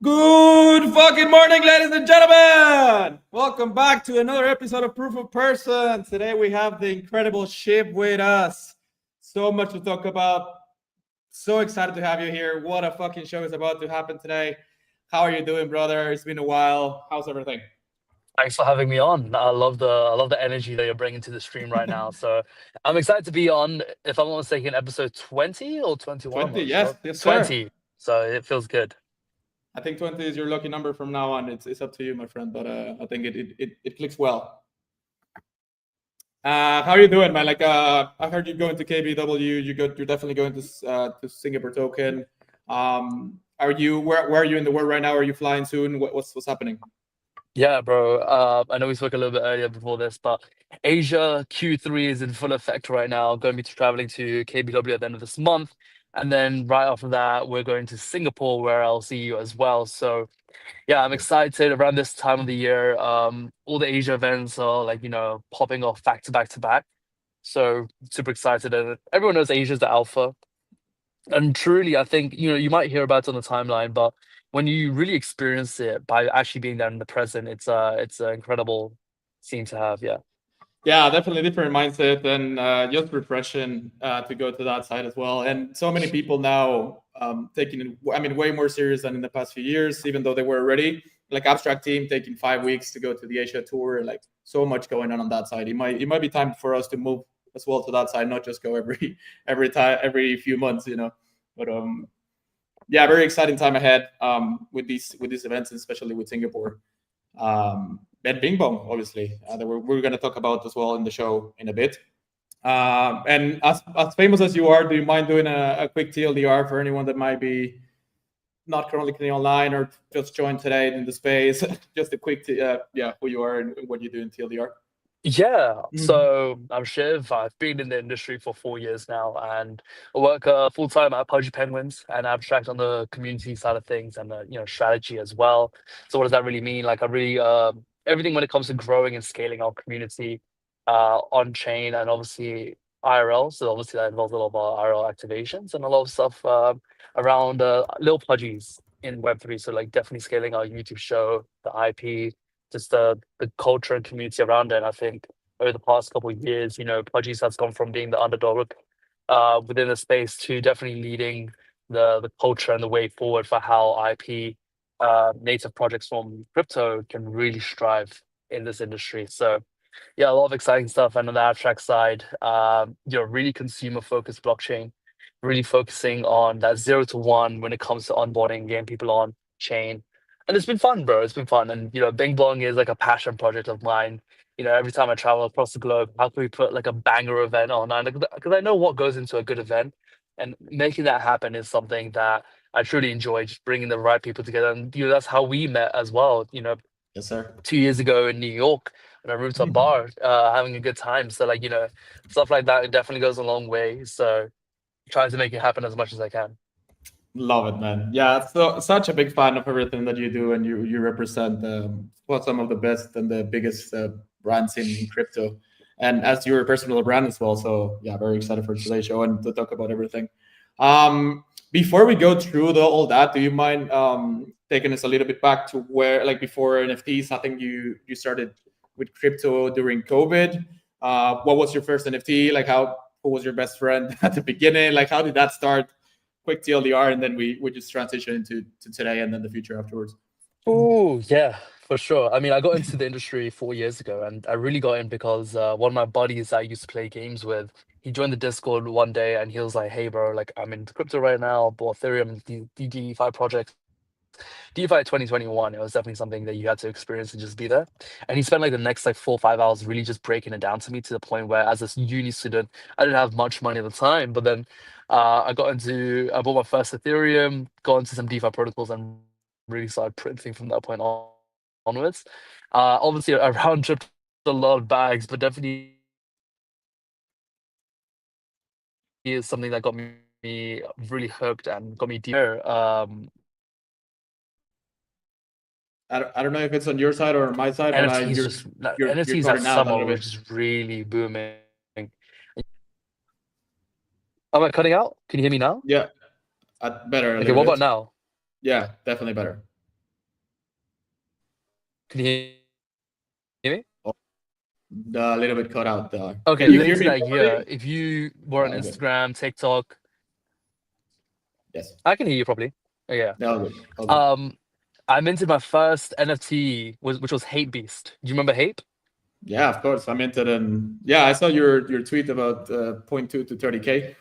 Good fucking morning, ladies and gentlemen! Welcome back to another episode of Proof of Person. Today we have the incredible Ship with us. So much to talk about. So excited to have you here. What a fucking show is about to happen today. How are you doing, brother? It's been a while. How's everything? Thanks for having me on. I love the energy that you're bringing to the stream right now. So I'm excited to be on, if I'm not mistaken, episode 20 or 21. 20, Not yes, sure. yes, sir. 20. So it feels good. I think 20 is your lucky number from now on. It's up to you, my friend, but I think it clicks well. How are you doing, man? Like, I heard you going to KBW. You're definitely going to Singapore Token. Are you where are you in the world right now? Are you flying soon? What's happening? Yeah, bro. I know we spoke a little bit earlier before this, but Asia Q3 is in full effect right now. Going to be traveling to KBW at the end of this month. And then right after that, we're going to Singapore, where I'll see you as well. So yeah, I'm excited around this time of the year. All the Asia events are like, popping off back to back to back. So super excited. And everyone knows Asia's the alpha. And truly, I think, you might hear about it on the timeline, but when you really experience it by actually being there in the present, it's an incredible scene to have. Yeah. Yeah, definitely different mindset and just refreshing to go to that side as well. And so many people now taking it, I mean, way more serious than in the past few years, even though they were already like Abstract team taking 5 weeks to go to the Asia tour. Like so much going on that side. It might be time for us to move as well to that side, not just go every few months, But yeah, very exciting time ahead with these events, especially with Singapore. And Bing Bong, obviously, that we're going to talk about as well in the show in a bit. And as famous as you are, do you mind doing a quick TLDR for anyone that might be not currently online or just joined today in the space? Just a quick, who you are and what you do in TLDR. Yeah. So I'm Shiv. I've been in the industry for 4 years now, and I work full time at Pudgy Penguins and abstract on the community side of things and strategy as well. So what does that really mean? Like I really everything when it comes to growing and scaling our community on chain and obviously IRL. So obviously that involves a lot of our IRL activations and a lot of stuff around little pudgies in Web3. So like definitely scaling our YouTube show, the IP, just the culture and community around it. And I think over the past couple of years, Pudgies has gone from being the underdog within the space to definitely leading the culture and the way forward for how IP native projects from crypto can really strive in this industry. So yeah, a lot of exciting stuff. And on the abstract side, really consumer focused blockchain, really focusing on that 0 to 1 when it comes to onboarding, getting people on chain. And it's been fun, bro. It's been fun. And Bing Blong is like a passion project of mine. Every time I travel across the globe, how can we put like a banger event on? Because I know what goes into a good event, and making that happen is something that I truly enjoy. Just bringing the right people together, and that's how we met as well. Yes, sir. 2 years ago in New York at a rooftop bar, having a good time. So like stuff like that, it definitely goes a long way. So trying to make it happen as much as I can. Love it, man. Yeah, so such a big fan of everything that you do, and you represent some of the best and the biggest brands in crypto, and as your personal brand as well. So yeah, very excited for today's show and to talk about everything. Before we go through all that, do you mind taking us a little bit back to where, like, before NFTs? I think you started with crypto during COVID. What was your first NFT? Like, who was your best friend at the beginning? Like, how did that start? Quick TLDR, and then we just transition into today and then the future afterwards. Oh, yeah, for sure. I mean, I got into the industry 4 years ago, and I really got in because one of my buddies I used to play games with, he joined the Discord one day and he was like, "Hey, bro, like I'm into crypto right now, bought Ethereum, the DeFi project." DeFi 2021, it was definitely something that you had to experience and just be there. And he spent like the next like 4 or 5 hours really just breaking it down to me, to the point where, as a uni student, I didn't have much money at the time. But then I bought my first Ethereum, got into some DeFi protocols, and really started printing from that point onwards. Obviously, I round tripped a lot of bags, but definitely is something that got me really hooked and got me deeper. I don't know if it's on your side or on my side, but NFTs you're just you're NFTs that cutting out a summer little were bit. just really booming. Am I cutting out? Can you hear me now? Yeah, better a Okay, little what about bit. now? Yeah, definitely better. Can you hear me? Oh, a little bit cut out. Okay, Can you hear later me that year, properly? if you were on All good. Instagram, TikTok, Yes. I can hear you properly. Oh, yeah. All good. All good. Um, I minted my first NFT, which was Hate Beast. Do you remember Hate? Yeah, of course. I'm into them. Yeah, I saw your tweet about 0.2 to 30K.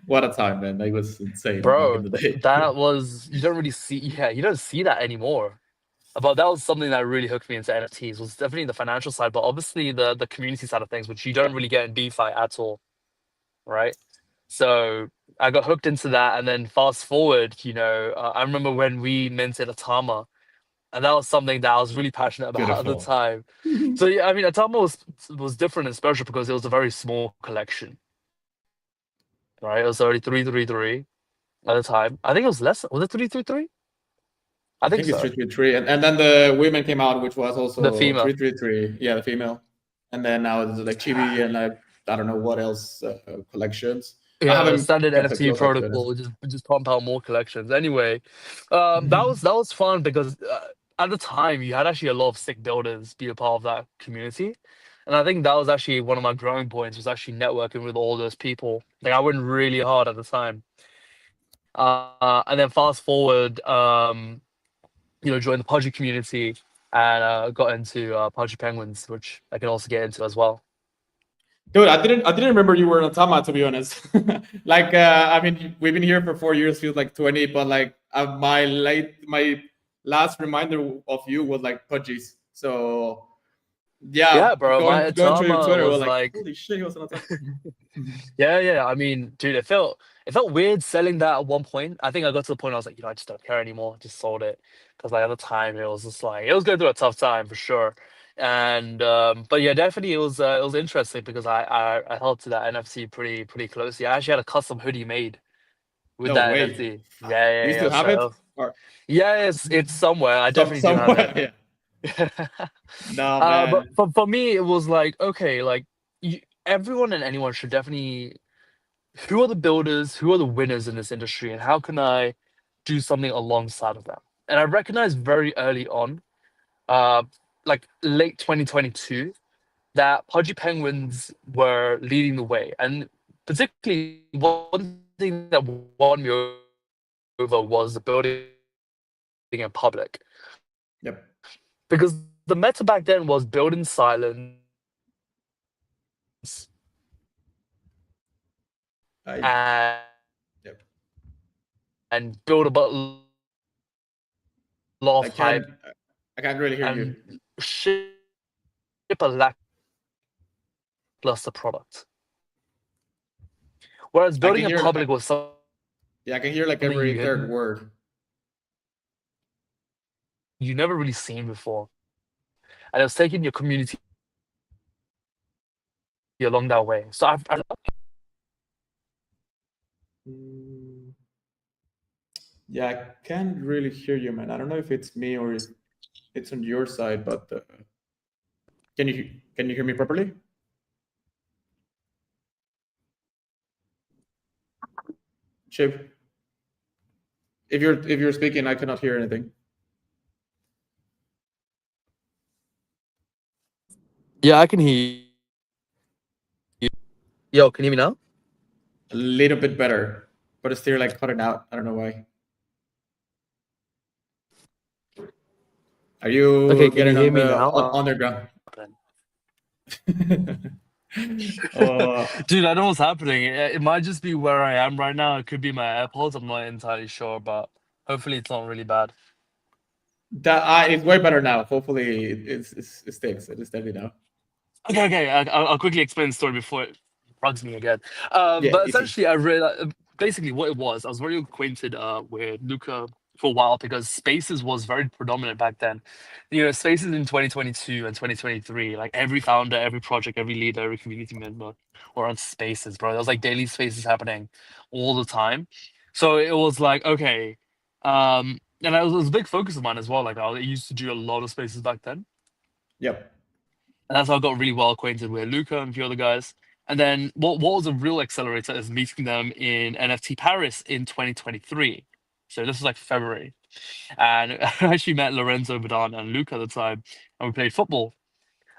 What a time, man! That was insane back in Bro, the day. that was, you don't really see, yeah, you don't see that anymore. But that was something that really hooked me into NFTs, was definitely the financial side, but obviously the community side of things, which you don't really get in DeFi at all, right? So I got hooked into that, and then fast forward, I remember when we minted Atama, and that was something that I was really passionate about at the Beautiful. time. So yeah, I mean, Atama was different and special because it was a very small collection, right? It was already 333 at the time. I think it was less. Was it 333? I I think think it's so. 333, and then the women came out, which was The also female. 333. Yeah, the female, and then now it's like Chibi and like I don't know what else collections. I Yeah, the haven't standard kept a NFT close eye to it. protocol just pump out more collections. Anyway, that was fun because at the time you had actually a lot of sick builders be a part of that community, and I think that was actually one of my growing points, was actually networking with all those people. Like I went really hard at the time, and then fast forward, joined the Pudgy community and got into Pudgy Penguins, which I can also get into as well. Dude, I didn't remember you were in Otama, to be honest. Like I mean, we've been here for 4 years, feels like 20, but like my last reminder of you was like Pudgies. So yeah, Yeah, bro, my going through your Atama Twitter, was was like, like, holy shit, he was on Otama. yeah, yeah. I mean, dude, it felt weird selling that at one point. I think I got to the point I was like, I just don't care anymore. Just sold it because like at the time it was just like it was going through a tough time for sure. And but yeah, definitely it was interesting because I held to that NFC pretty closely. I actually had a custom hoodie made with No that way. NFT. Yeah, Do yeah, you yeah. still have it? So Or yeah, it's somewhere. I definitely do have somewhere? it. Yeah. No, But man. for me, it was like, okay, like everyone and anyone should definitely. Who are the builders? Who are the winners in this industry? And how can I do something alongside of them? And I recognized very early on, uh, like late 2022, that Pudgy Penguins were leading the way. And particularly, one thing that won me over was the building in public. Yep. Because the meta back then was build in silence and Yep. and build a lot of I hype can't really hear you. and ship a lackluster product. Whereas I can building in hear. public was something Yeah, I can hear like every third word. you never really seen before, and it was taking your community along that way. So I've Yeah, I can't really hear you, man. I don't know if it's me or if it's on your side, but can you hear me properly? Chip, if you're speaking, I cannot hear anything. yeah, I can hear you. Yo, can you hear me now? A little bit better, but it's still like cutting out. I don't know why. Are you Okay, can you getting hear on me the now? underground? Dude, I know what's happening. It might just be where I am right now. It could be my AirPods. I'm not entirely sure, but hopefully it's not really bad. That it's way better now. Hopefully, it sticks. It is steady now. Okay. I'll quickly explain the story before it bugs me again. Yeah, But easy. essentially, I realized basically what it was. I was very acquainted with Luca for a while because Spaces was very predominant back then. You know, Spaces in 2022 and 2023, like every founder, every project, every leader, every community member were on Spaces, bro. There was like daily Spaces happening all the time. So it was like, okay. And it was a big focus of mine as well. Like I used to do a lot of Spaces back then. Yep. And that's how I got really well acquainted with Luca and a few other guys. And then what was a real accelerator is meeting them in NFT Paris in 2023. So this was like February. And I actually met Lorenzo Badan and Luca at the time, and we played football.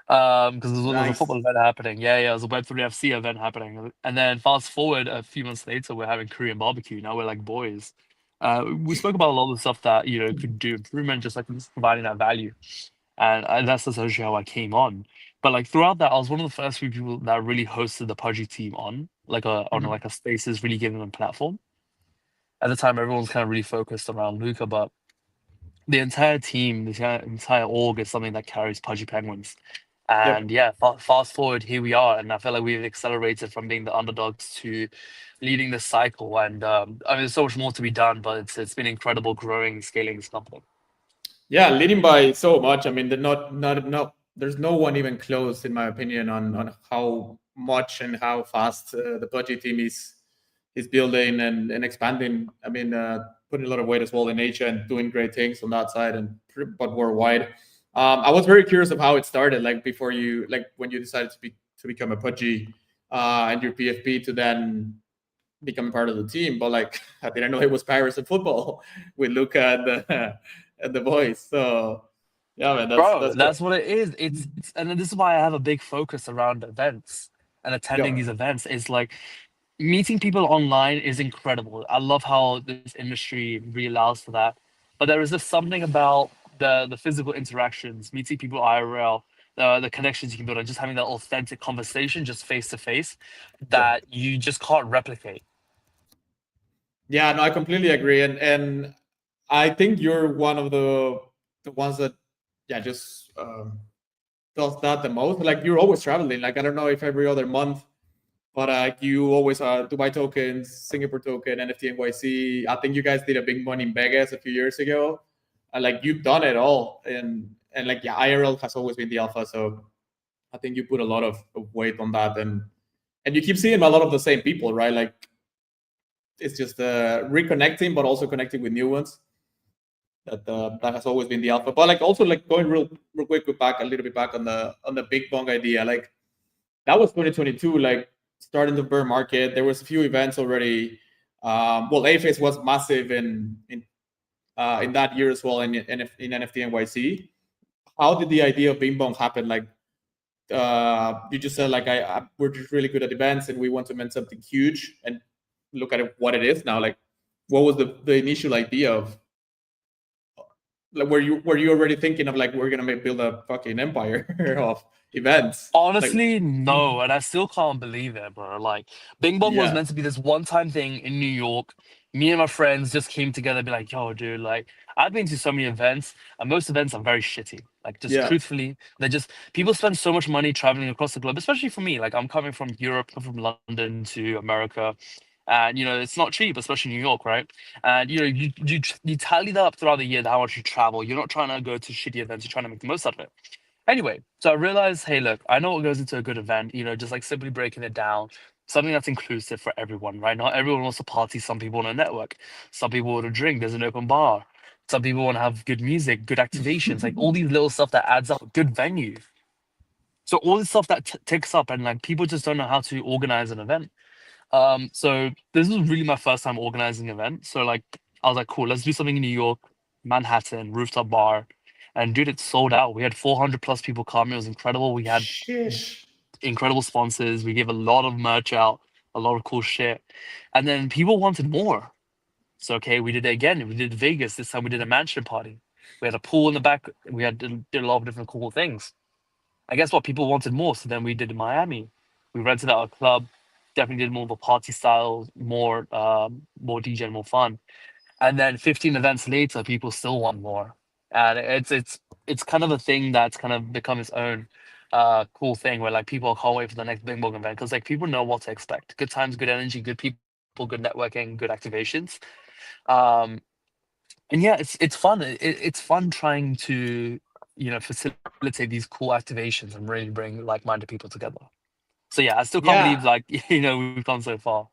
Because there was a Nice. football event happening. Yeah, it was a Web3 FC event happening. And then fast forward a few months later, we're having Korean barbecue. Now we're like boys. We spoke about a lot of the stuff that, you know, could do improvement, just like just providing that value. And that's essentially how I came on. But like throughout that, I was one of the first few people that really hosted the Pudgy team on Mhm. like a Spaces, really giving them a platform. At the time, everyone was kind of really focused around Luca, but the entire team, the entire org is something that carries Pudgy Penguins. And Yep. yeah, fast forward, here we are, and I feel like we've accelerated from being the underdogs to leading the cycle. And I mean, there's so much more to be done, but it's been incredible growing, scaling this company. Yeah, leading by so much. I mean, not. There's no one even close, in my opinion, on how much and how fast the budget team is building and expanding. I mean, putting a lot of weight as well in Asia and doing great things on that side and but worldwide. I was very curious of how it started. Like before you, like when you decided to become a pudgy and your PFP to then become part of the team. But like I didn't know it was Paris and football with Luca and the boys. So yeah, man, Bro, that's great. that's what it is. It's and this is why I have a big focus around events and attending Yeah, these events. Is like meeting people online is incredible. I love how this industry really allows for that. But there is just something about the physical interactions, meeting people IRL, the connections you can build, and just having that authentic conversation, just face to face, yeah, that you just can't replicate. yeah. No, I completely agree, and I think you're one of the ones that yeah just does that the most. Like you're always traveling. Like I don't know if every other month. But you always Dubai tokens, Singapore token, NFT NYC. I think you guys did a big one in Vegas a few years ago. Like you've done it all, and like yeah, IRL has always been the alpha. So I think you put a lot of weight on that, and you keep seeing a lot of the same people, right? Like it's just reconnecting, but also connecting with new ones. That has always been the alpha. But like also like going real quick back a little bit back on the big bong idea, like that was 2022, like starting the bear market. There was a few events already. Well, AFACE was massive in that year as well in NFT NYC. How did the idea of Bing Bong happen? Like you just said, like we're just really good at events and we want to make something huge and look at it, what it is now. Like, what was the initial idea Like, were you already thinking of like we're gonna build a fucking empire of events? Like, Honestly, no, and I still can't believe it, bro. Like, Bing Bong was yeah, meant to be this one-time thing in New York. Me and my friends just came together, be like, "Yo, dude, like, I've been to so many events, and most events are very shitty. Like, just yeah, truthfully, they're just people spend so much money traveling across the globe, especially for me. Like, I'm coming from Europe, I'm from London to America, and it's not cheap, especially New York, right? And you tally that up throughout the year, how much you travel. You're not trying to go to shitty events. You're trying to make the most out of it. Anyway, so I realized, hey, look, I know what goes into a good event, just like simply breaking it down, something that's inclusive for everyone, right? Not everyone wants to party. Some people want to network. Some people want to drink. There's an open bar. Some people want to have good music, good activations, like all these little stuff that adds up, good venue. So all this stuff that ticks up, and like people just don't know how to organize an event. So this was really my first time organizing an event. So like I was like, cool, let's do something in New York, Manhattan, rooftop bar. And dude, it sold out. We had 400 plus people come. It was incredible. We had shish. incredible sponsors. We gave a lot of merch out, a lot of cool shit. And then people wanted more. So okay, we did it again. We did Vegas. This time we did a mansion party. We had a pool in the back. We had did a lot of different cool things. I guess what people wanted more. So then we did Miami. We rented out a club. Definitely did more of a party style, more DJ, and more fun. And then 15 events later, people still want more. And it's kind of a thing that's kind of become its own cool thing where like people can't wait for the next Bing Bong event because like people know what to expect. Good times, good energy, good people, good networking, good activations. Um, and yeah, it's fun. It's fun trying to facilitate these cool activations and really bring like-minded people together. So yeah, I still can't Yeah, believe like we've come so far.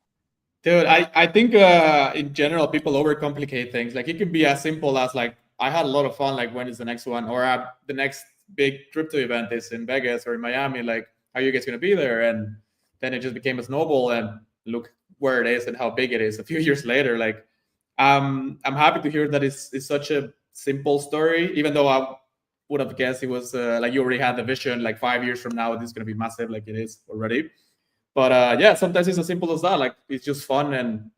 dude, I think in general people overcomplicate things. Like it can be as simple as like I had a lot of fun. Like when is the next one, or the next big crypto event is in Vegas or in Miami. Like, are you guys gonna be there? And then it just became a snowball, and look where it is and how big it is a few years later. Like, I'm happy to hear that it's such a simple story, even though I would have guessed it was like you already had the vision. Like 5 years from now, this is gonna be massive, like it is already. But yeah, sometimes it's as simple as that. Like it's just fun, and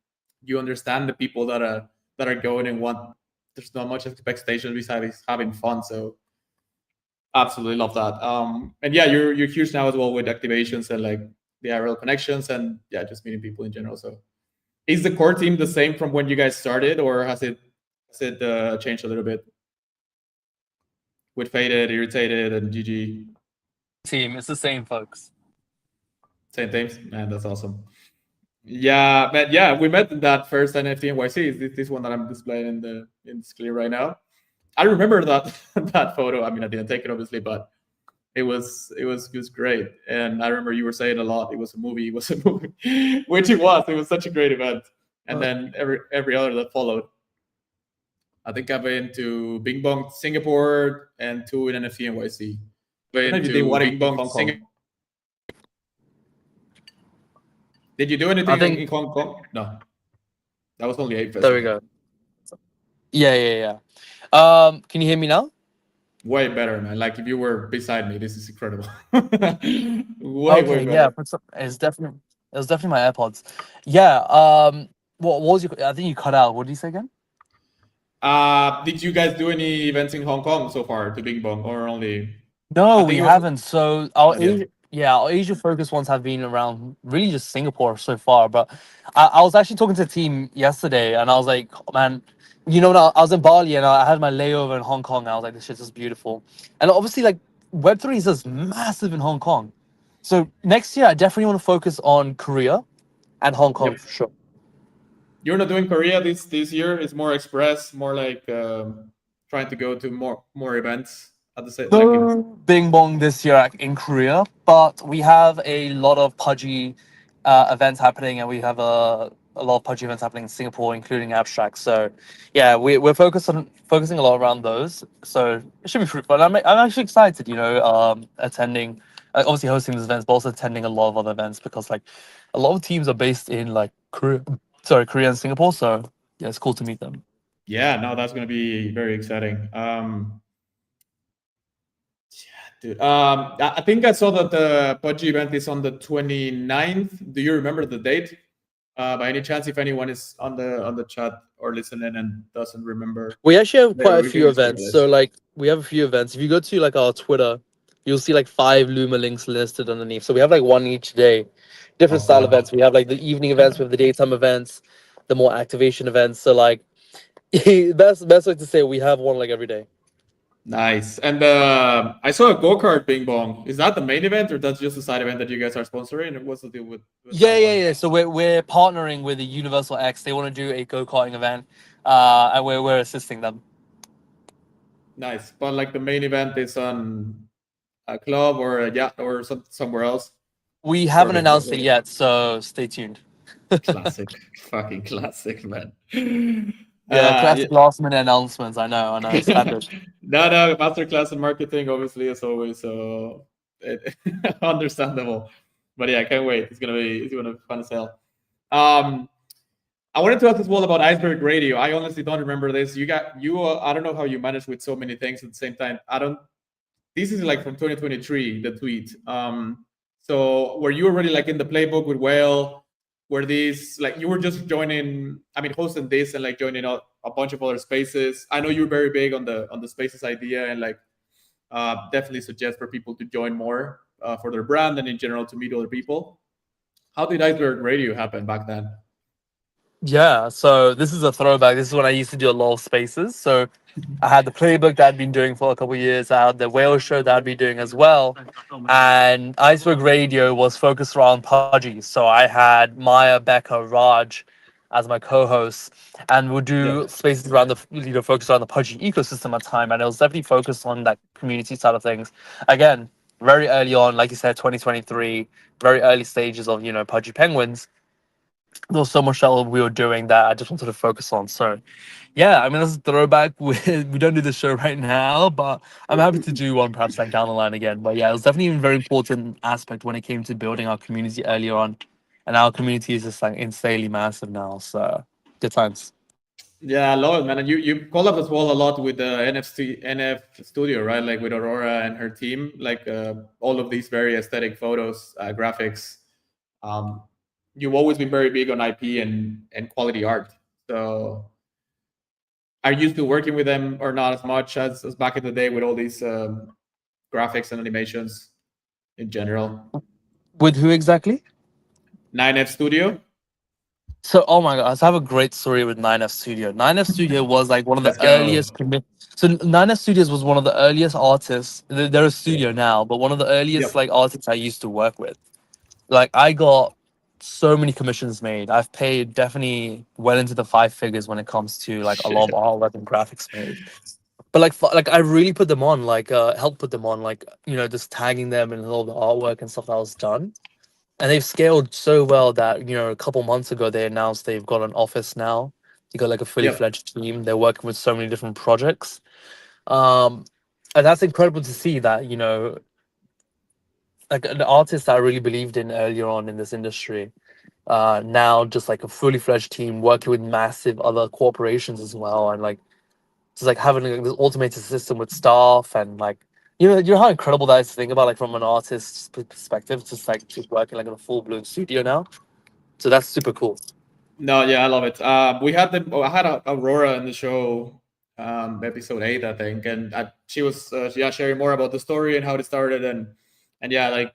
you understand the people that are going and want. There's not much expectation besides having fun. So absolutely love that. And yeah, you're huge now as well with activations and like the IRL connections and yeah, just meeting people in general. So is the core team the same from when you guys started, or has it changed a little bit with Faded, Irritated, and GG? Team, it's the same, folks. Same things, man. That's awesome. Yeah, but yeah, we met in that first NFT NYC. Is this one that I'm displaying in the screen right now? I remember that that photo. I mean, I didn't take it obviously, but it was great. And I remember you were saying a lot. It was a movie. It was a movie, which it was. It was such a great event. And then every other that followed. I think I've been to Bing Bong Singapore and two in NFT NYC. Been Maybe they to want Bing in Bong Hong Singapore. Kong. Did you do I anything think in Hong Kong? No, that was only Ape there we Festival. go. Yeah. Can you hear me now? Way better, man. Like if you were beside me, this is incredible. Way Okay, yeah, better. it was definitely my AirPods. Yeah. What was your? I think you cut out. What did you say again? Did you guys do any events in Hong Kong so far to Bing Bong, or only? No, I we think it was haven't. So not yet. Our Asia focused ones have been around really just Singapore so far. But I was actually talking to the team yesterday, and I was like, man, I was in Bali and I had my layover in Hong Kong. And I was like, this shit is beautiful, and obviously, like Web3 is just massive in Hong Kong. So next year, I definitely want to focus on Korea and Hong Kong Yep. for sure. You're not doing Korea this year. It's more express, more like trying to go to more events at the same like in. No Bing Bong this year in Korea, but we have a lot of pudgy events happening, and we have a lot of pudgy events happening in Singapore, including Abstract. So, yeah, we're focusing a lot around those. So it should be fruitful. And I'm actually excited, attending, obviously hosting these events, but also attending a lot of other events because like a lot of teams are based in like Korea and Singapore. So yeah, it's cool to meet them. Yeah, no, that's gonna be very exciting. Yeah, dude. I think I saw that the Pudgy event is on the 29th. Do you remember the date? By any chance, if anyone is on the chat or listening and doesn't remember, We actually have the quite a few original events. list. So like we have a few events. If you go to like our Twitter, you'll see like 5 Luma links listed underneath. So we have like one each day. Different Oh style god, events. We have like the evening events, we have the daytime events, the more activation events. So like best way to say it, we have one like every day. nice. And I saw a go-kart Bing Bong. Is that the main event, or that's just a side event that you guys are sponsoring? And what's the deal with that one? Yeah. So we're partnering with the Universal X. They want to do a go-karting event, and we're assisting them. Nice. But like the main event is on a club or a yacht or somewhere else. We haven't Perfect. announced it yet, so stay tuned. Classic, fucking classic, man. Yeah, Yeah. classic last minute announcements. I know, standard. No, masterclass in marketing, obviously, as always. So understandable. But yeah, I can't wait. It's gonna be fun as hell. Um, I wanted to ask as well about Iceberg Radio. I honestly don't remember this. I don't know how you manage with so many things at the same time. I don't. This is like from 2023, the tweet. So were you already like in the playbook with Whale? Were these like you were just joining? I mean, hosting this and like joining a bunch of other spaces. I know you're very big on the spaces idea and like definitely suggest for people to join more for their brand and in general to meet other people. How did Iceberg Radio happen back then? Yeah, so this is a throwback. This is when I used to do a lot of spaces. So I had the playbook that I'd been doing for a couple of years. I had the whale show that I'd been doing as well. And Iceberg Radio was focused around Pudgy. So I had Maya, Becca, Raj as my co-hosts. And we'll Yeah. do spaces around focused around the Pudgy ecosystem at the time. And it was definitely focused on that community side of things. Again, very early on, like you said, 2023, very early stages of, Pudgy Penguins. There was so much that we were doing that I just wanted to focus on. So, yeah, I mean, that's a throwback. We don't do the show right now, but I'm happy to do one perhaps like down the line again. But yeah, it was definitely a very important aspect when it came to building our community earlier on. And our community is just like insanely massive now. So, good times. Yeah, I love it, man. And you collab as well a lot with the NF Studio, right? Like with Aurora and her team, like all of these very aesthetic photos, graphics. Um, you've always been very big on IP and quality art. So, are you still working with them or not as much as back in the day with all these graphics and animations in general? With who exactly? 9F Studio. So, oh my god, I have a great story with 9F Studio. 9F Studio was like one of the Let's go. earliest. So 9F Studios was one of the earliest artists. They're a Yeah. studio now, but one of the earliest Yep. like artists I used to work with. Like I got so many commissions made. I've paid definitely well into the 5 figures when it comes to like a lot of Shit. artwork and graphics made. But like I really put them on, like helped put them on, like just tagging them and all the artwork and stuff that was done. And they've scaled so well that a couple months ago they announced they've got an office now. They got like a fully Yep. fledged team. They're working with so many different projects. Um, and that's incredible to see that like an artist that I really believed in earlier on in this industry. Now just like a fully fledged team working with massive other corporations as well, and like just like having like, this automated system with staff and like how incredible that is to think about like from an artist's perspective, just like just working like in a full blown studio now. So that's super cool. No, yeah, I love it. We had I had Aurora in the show, episode 8, I think, and she was sharing more about the story and how it started, and yeah, like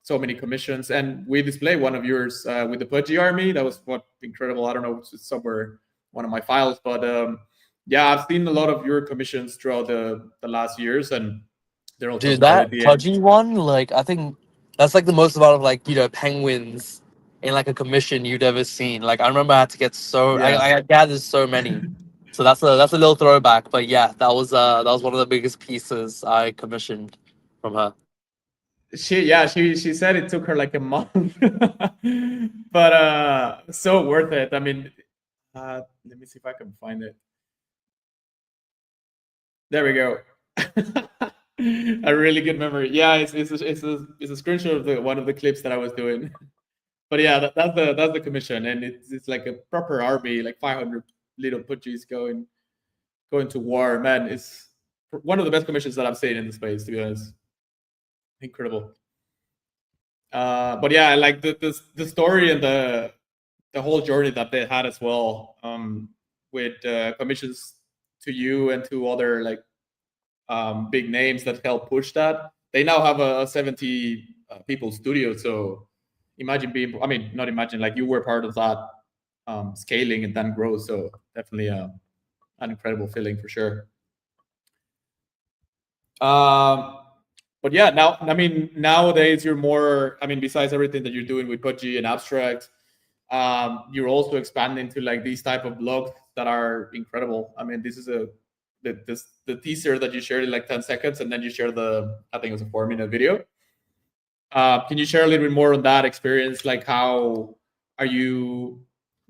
so many commissions, and we displayed one of yours with the Pudgy Army. That was what incredible. I don't know, it's somewhere one of my files, but yeah, I've seen a lot of your commissions throughout the last years, and they're all top Dude, that quality. And Pudgy one, like I think that's like the most amount of like penguins in like a commission you'd ever seen. Like I remember I had to get yeah, I gathered so many. So that's a little throwback. But yeah, that was one of the biggest pieces I commissioned from her. she said it took her like a month, but so worth it. I mean, let me see if I can find it. There we go. A really good memory. Yeah, it's a screenshot of one of the clips that I was doing. But yeah, that's the commission, and it's like a proper army, like 500 little pudgies going to war. Man, it's one of the best commissions that I've seen in the space, to be honest. Incredible. But yeah, I like the story and the whole journey that they had as well, with commissions to you and to other like big names that help push that. They now have a 70 people studio. So imagine being, I mean, not imagine, like you were part of that scaling and then growth. So definitely an incredible feeling for sure. But yeah, now, I mean, nowadays you're more, I mean, besides everything that you're doing with Pudgy and Abstract, you're also expanding to like these type of blogs that are incredible. I mean, this is the teaser that you shared in like 10 seconds, and then you share the, I think it was a 4-minute video. Can you share a little bit more on that experience? Like, how are you,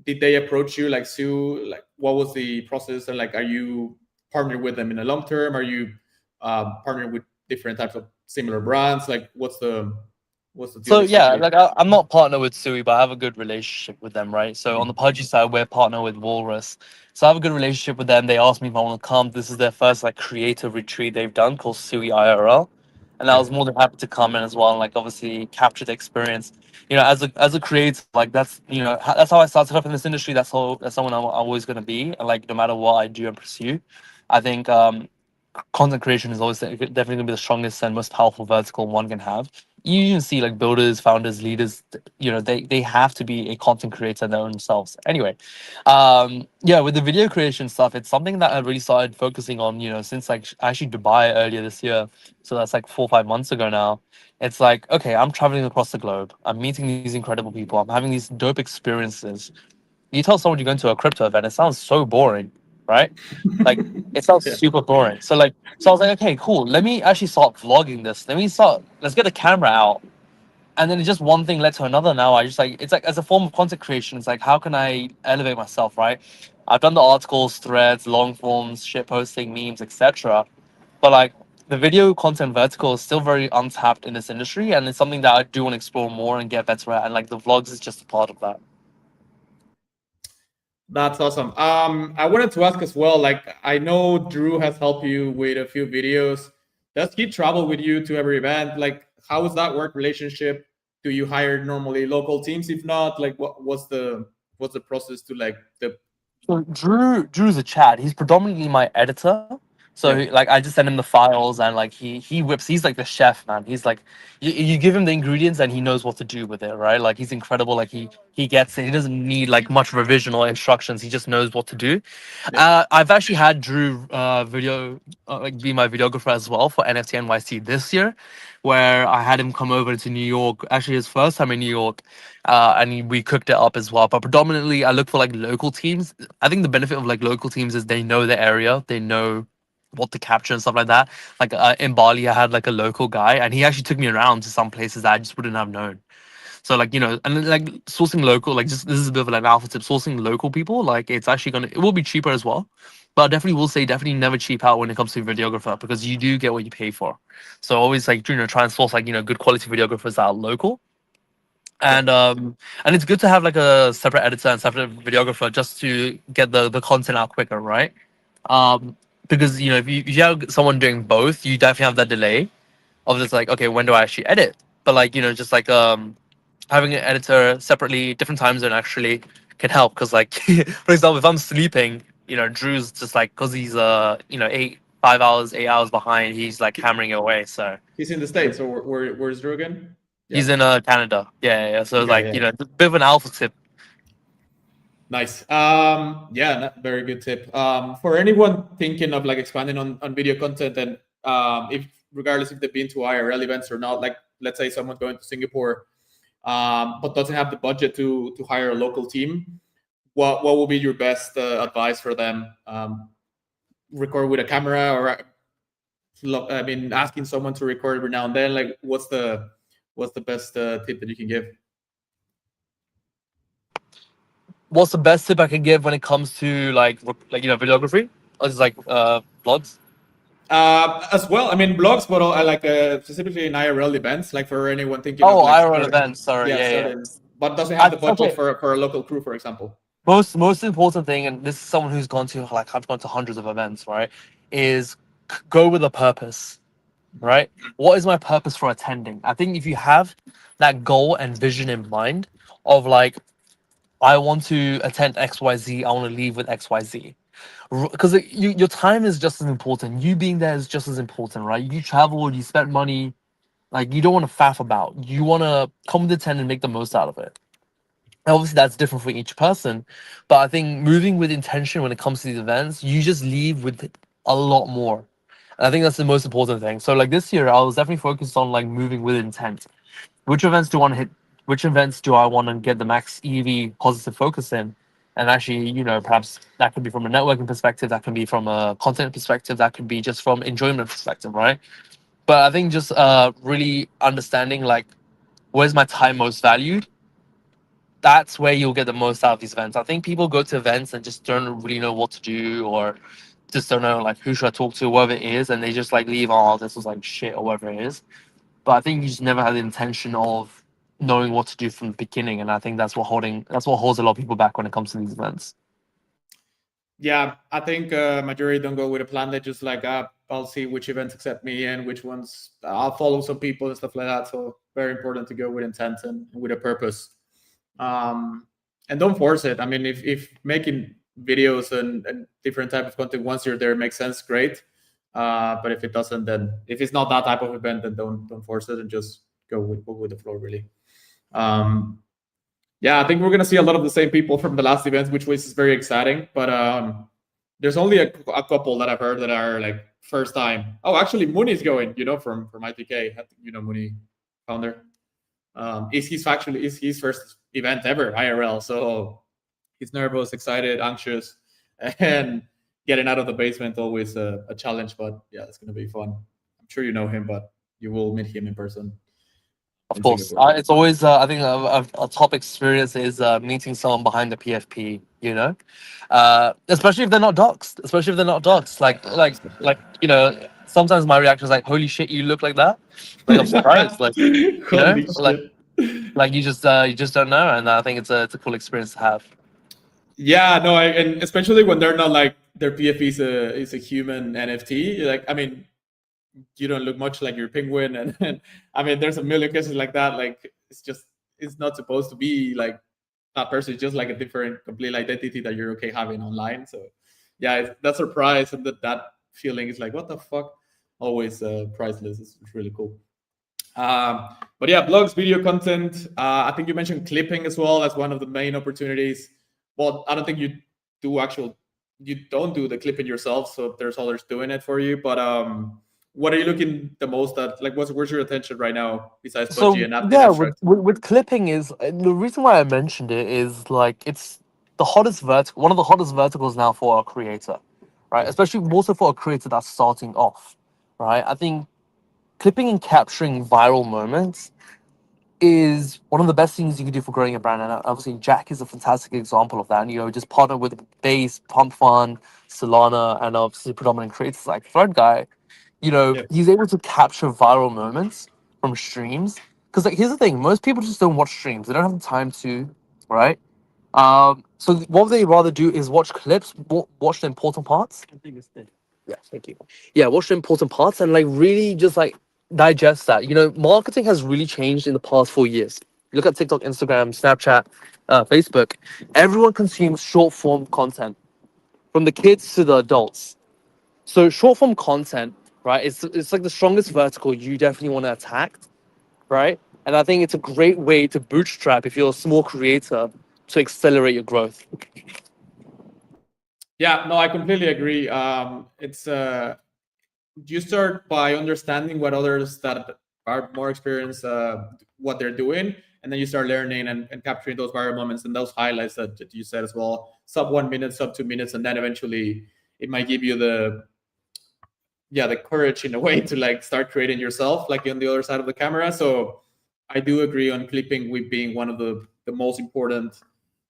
did they approach you, like Sue, like what was the process? And like, are you partnered with them in the long term? Are you partnered with different types of similar brands? Like, what's the deal So yeah, exactly? like I'm not partner with Sui, but I have a good relationship with them, right? So on the Pudgy side, we're partner with Walrus, so I have a good relationship with them. They asked me if I want to come. This is their first like creative retreat they've done called Sui IRL, and I was more than happy to come in as well and like obviously capture the experience. You know, as a creator, like that's, you know, that's how I started up in this industry. That's someone I'm always gonna be, and like no matter what I do and pursue, I think content creation is always definitely gonna be the strongest and most powerful vertical one can have. You even see like builders, founders, leaders, you know, they have to be a content creator themselves. Anyway, yeah, with the video creation stuff, it's something that I really started focusing on, you know, since like actually Dubai earlier this year. So that's like 4 or 5 months ago now. It's like, okay, I'm traveling across the globe. I'm meeting these incredible people. I'm having these dope experiences. You tell someone you're going to a crypto event, it sounds so boring, right? Like it sounds Yeah. super boring. So I was like, okay, cool. Let me actually start vlogging this. Let's get the camera out. And then just one thing led to another. Now I just like, it's like as a form of content creation, it's like, how can I elevate myself, right? I've done the articles, threads, long forms, shit posting, memes, etc. But like the video content vertical is still very untapped in this industry, and it's something that I do want to explore more and get better at. And like the vlogs is just a part of that. That's awesome. I wanted to ask as well, like I know Drew has helped you with a few videos. Does he travel with you to every event? Like, how does that work relationship? Do you hire normally local teams? If not, like what's the process to like the So Drew's a Chad. He's predominantly my editor. So yeah. like I just send him the files and like he whips. He's like the chef, man. He's like you give him the ingredients and he knows what to do with it, right? Like he's incredible. Like he gets it. He doesn't need like much revision or instructions. He just knows what to do. Yeah. I've actually had Drew like be my videographer as well for NFT NYC this year, where I had him come over to New York. Actually, his first time in New York, and we cooked it up as well. But predominantly, I look for like local teams. I think the benefit of like local teams is they know the area, they know what to capture and stuff like that. Like in Bali, I had like a local guy, and he actually took me around to some places that I just wouldn't have known. So like, you know, and then, like sourcing local, like just this is a bit of like an alpha tip. Sourcing local people, like it's actually it will be cheaper as well. But I definitely will say definitely never cheap out when it comes to videographer, because you do get what you pay for. So always like, you know, try and source like, you know, good quality videographers that are local. And it's good to have like a separate editor and separate videographer just to get the content out quicker, right? um because, you know, if you have someone doing both, you definitely have that delay of just like, okay, when do I actually edit? But like, you know, just like having an editor separately, different time zone actually can help. Because like for example, if I'm sleeping, you know, Drew's just like, because he's you know, 8 hours behind, he's like hammering it away. So He's in the States, so where's Drew again? Yeah. he's in Canada. Yeah. So Okay, like, yeah. you know, it's a bit of an alpha tip. Nice. Yeah, very good tip. For anyone thinking of like expanding on video content, and if regardless if they've been to IRL events or not, like let's say someone going to Singapore, but doesn't have the budget to hire a local team, what will be your best advice for them? Record with a camera, or I mean, asking someone to record every now and then. Like, what's the best tip that you can give? What's the best tip I can give when it comes to like, you know, videography, or just like vlogs? As well, I mean, blogs, but I like specifically in IRL events, like for anyone thinking of Oh, like IRL events. Sorry, yeah, yeah. certain, but doesn't have the budget Okay. for a local crew, for example. Most important thing, and this is someone who's gone to, like, I've gone to hundreds of events, right? Is go with a purpose, right? What is my purpose for attending? I think if you have that goal and vision in mind of like, I want to attend XYZ, I want to leave with XYZ. Because your time is just as important. You being there is just as important, right? You travel, you spend money, like you don't want to faff about. You want to come to attend and make the most out of it. And obviously, that's different for each person, but I think moving with intention when it comes to these events, you just leave with a lot more. And I think that's the most important thing. So, like this year, I was definitely focused on like moving with intent. Which events do I want to hit? Which events do I want to get the max EV positive focus in? And actually, perhaps that could be from a networking perspective, that can be from a content perspective, that could be just from enjoyment perspective, right? But I think just really understanding like where's my time most valued, that's where you'll get the most out of these events. I think people go to events and just don't really know what to do, or just don't know like who should I talk to, whatever it is, and they just like leave, oh, this was like shit or whatever it is. But I think you just never had the intention of knowing what to do from the beginning, and I think that's what holds a lot of people back when it comes to these events. Yeah, I think majority don't go with a plan. They just like, I'll see which events accept me and which ones I'll follow some people and stuff like that. So very important to go with intent and with a purpose. And don't force it. I mean, if making videos and different type of content once you're there makes sense, great. But if it doesn't, then if it's not that type of event, then don't force it and just go with the flow, really. Yeah, I think we're gonna see a lot of the same people from the last events, which was very exciting. But there's only a couple that I've heard that are like first time. Oh, actually, Mooney's going. From ITK. Mooney, founder. Is his first event ever IRL. So he's nervous, excited, anxious, and getting out of the basement always a challenge. But yeah, it's gonna be fun. I'm sure you know him, but you will meet him in person. Of course, it's always. I think a top experience is meeting someone behind the PFP. Especially if they're not doxxed. Like sometimes my reaction is like, "Holy shit, you look like that!" Like I'm surprised. Like Holy shit. Like you just don't know, and I think it's a cool experience to have. Yeah, no, and especially when they're not like their PFP is a human NFT. Like, I mean, you don't look much like your penguin, and I mean, there's a million cases like that. Like, it's not supposed to be like that person. It's just like a different, complete identity that you're okay having online. So, yeah, that surprise and that feeling is like, what the fuck? Always priceless. It's really cool. But yeah, blogs, video content. I think you mentioned clipping as well as one of the main opportunities. Well, I don't think you don't do the clipping yourself, so there's others doing it for you. But what are you looking the most at? Like, where's your attention right now besides Pudgy and Abstract? With clipping is the reason why I mentioned it is like it's the hottest vertical, one of the hottest verticals now for a creator, right? Especially more so for a creator that's starting off, right? I think clipping and capturing viral moments is one of the best things you can do for growing a brand. And obviously, Jack is a fantastic example of that. And, just partner with Base, Pump Fun, Solana, and obviously predominant creators like Thread Guy. He's able to capture viral moments from streams. Because, like, here's the thing: most people just don't watch streams. They don't have the time to, right? So what they rather do is watch clips, watch the important parts. I think it's dead. Yeah, thank you. Yeah, watch the important parts and like really just like digest that. Marketing has really changed in the past 4 years. Look at TikTok, Instagram, Snapchat, Facebook. Everyone consumes short form content, from the kids to the adults. So short form content, right? It's like the strongest vertical you definitely want to attack, right? And I think it's a great way to bootstrap if you're a small creator to accelerate your growth. Yeah, no, I completely agree. It's you start by understanding what others that are more experienced, what they're doing, and then you start learning and capturing those viral moments and those highlights that you said as well. Sub 1 minute, sub 2 minutes, and then eventually it might give you the courage in a way to like start creating yourself, like on the other side of the camera. So I do agree on clipping with being one of the most important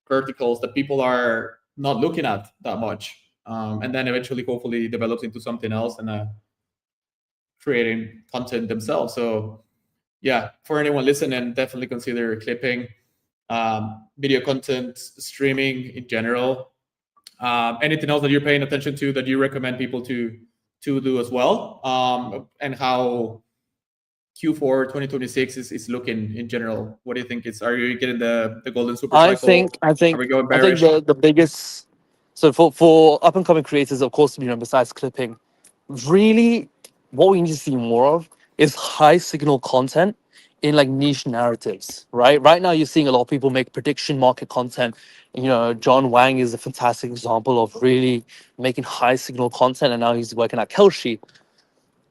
verticals that people are not looking at that much. And then eventually, hopefully, develops into something else and creating content themselves. So yeah, for anyone listening, definitely consider clipping, video content, streaming in general. Anything else that you're paying attention to that you recommend people to do as well, and how Q4 2026 is looking in general? What do you think? Are you getting the golden super cycle? I think Are we going I think bearish? the biggest, so for up and coming creators, of course, besides clipping, really what we need to see more of is high signal content in like niche narratives, right? Right now you're seeing a lot of people make prediction market content. John Wang is a fantastic example of really making high signal content, and now he's working at Kelshi.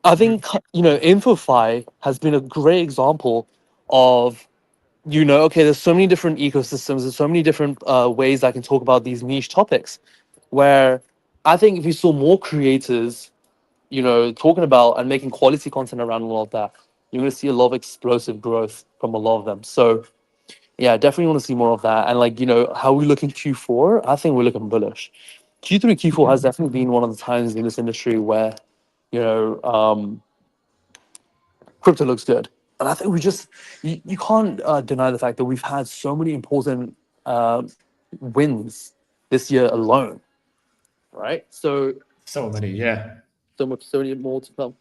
I think InfoFi has been a great example of okay, there's so many different ecosystems, there's so many different ways I can talk about these niche topics, where I think if you saw more creators talking about and making quality content around a lot of that, you're going to see a lot of explosive growth from a lot of them. So yeah, definitely want to see more of that. And how we look in Q4, I think we're looking bullish. Q3, Q4 has definitely been one of the times in this industry where crypto looks good. And I think you can't deny the fact that we've had so many important wins this year alone, right? So many, yeah. so many more to come.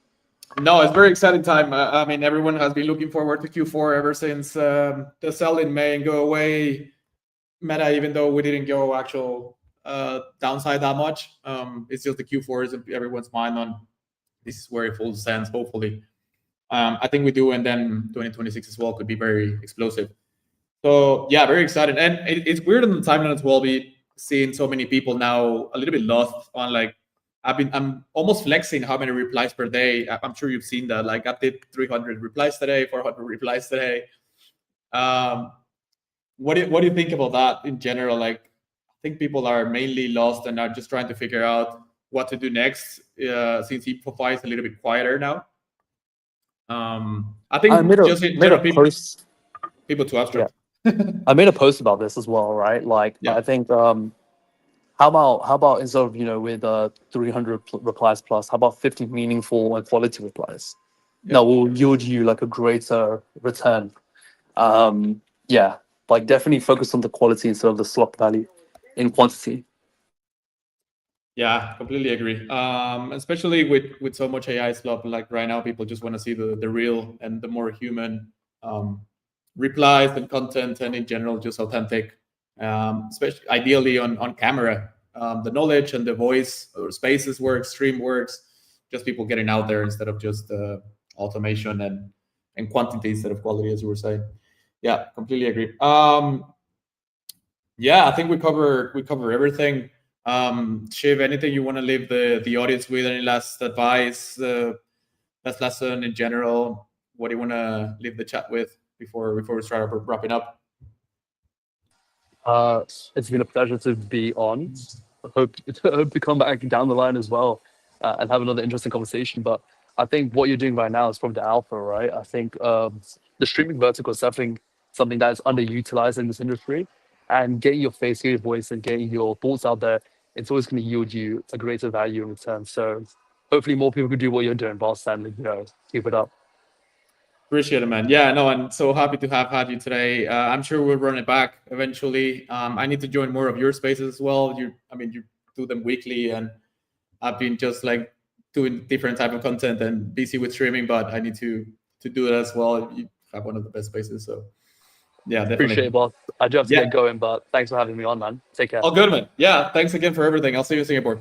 No, it's very exciting time. I mean, everyone has been looking forward to Q4 ever since the sell in May and go away meta, even though we didn't go actual downside that much. It's just the Q4 is in everyone's mind on this is where it full sense, hopefully. I think we do, and then 2026 as well could be very explosive. So yeah, very excited. And it's weird on the timeline as well, be seeing so many people now a little bit lost on like, I'm almost flexing how many replies per day. I'm sure you've seen that. Like I did 300 replies today, 400 replies today. What do you think about that in general? Like, I think people are mainly lost and are just trying to figure out what to do next, since P.O.P is a little bit quieter now. I think people too abstract. Yeah. I made a post about this as well, right? Like, yeah. I think how about instead of with 300 replies plus, how about 50 meaningful and quality replies? Yeah. That will yield you like a greater return. Yeah, like definitely focus on the quality instead of the slot value in quantity. Yeah, completely agree. Especially with so much AI stuff, like right now, people just want to see the real and the more human replies and content, and in general, just authentic. Especially ideally on camera, the knowledge and the voice or spaces works, stream works. Just people getting out there instead of just automation and quantity instead of quality, as you were saying. Yeah, completely agree. Yeah, I think we cover everything. Shiv, anything you want to leave the audience with? Any last advice, last lesson in general? What do you want to leave the chat with before we start wrapping up? It's been a pleasure to be on. I hope to come back down the line as well and have another interesting conversation. But I think what you're doing right now is probably the alpha, right? I think the streaming vertical is definitely something that is underutilized in this industry. And getting your face, getting your voice, and getting your thoughts out there, it's always going to yield you a greater value in return. So hopefully more people can do what you're doing, boss, and keep it up. Appreciate it, man. Yeah, no, I'm so happy to have had you today. I'm sure we'll run it back eventually. I need to join more of your spaces as well. You do them weekly, and I've been just like doing different type of content and busy with streaming, but I need to do it as well. You have one of the best spaces, so yeah, definitely. Appreciate it, boss. I do have to get going, but thanks for having me on, man. Take care. All good, man. Yeah, thanks again for everything. I'll see you in Singapore.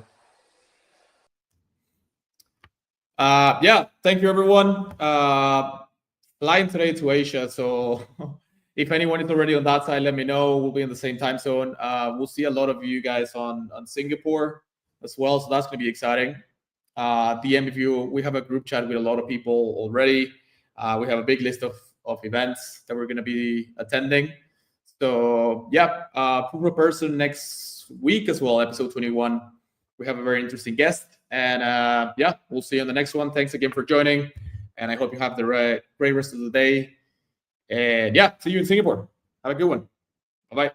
Yeah, thank you, everyone. Flying today to Asia, so if anyone is already on that side, let me know. We'll be in the same time zone. We'll see a lot of you guys on Singapore as well, so that's going to be exciting. DM if we have a group chat with a lot of people already. We have a big list of events that we're going to be attending. So yeah, Puro Person next week as well, episode 21. We have a very interesting guest, and yeah, we'll see you on the next one. Thanks again for joining, and I hope you have the great rest of the day. And yeah, see you in Singapore. Have a good one. Bye-bye.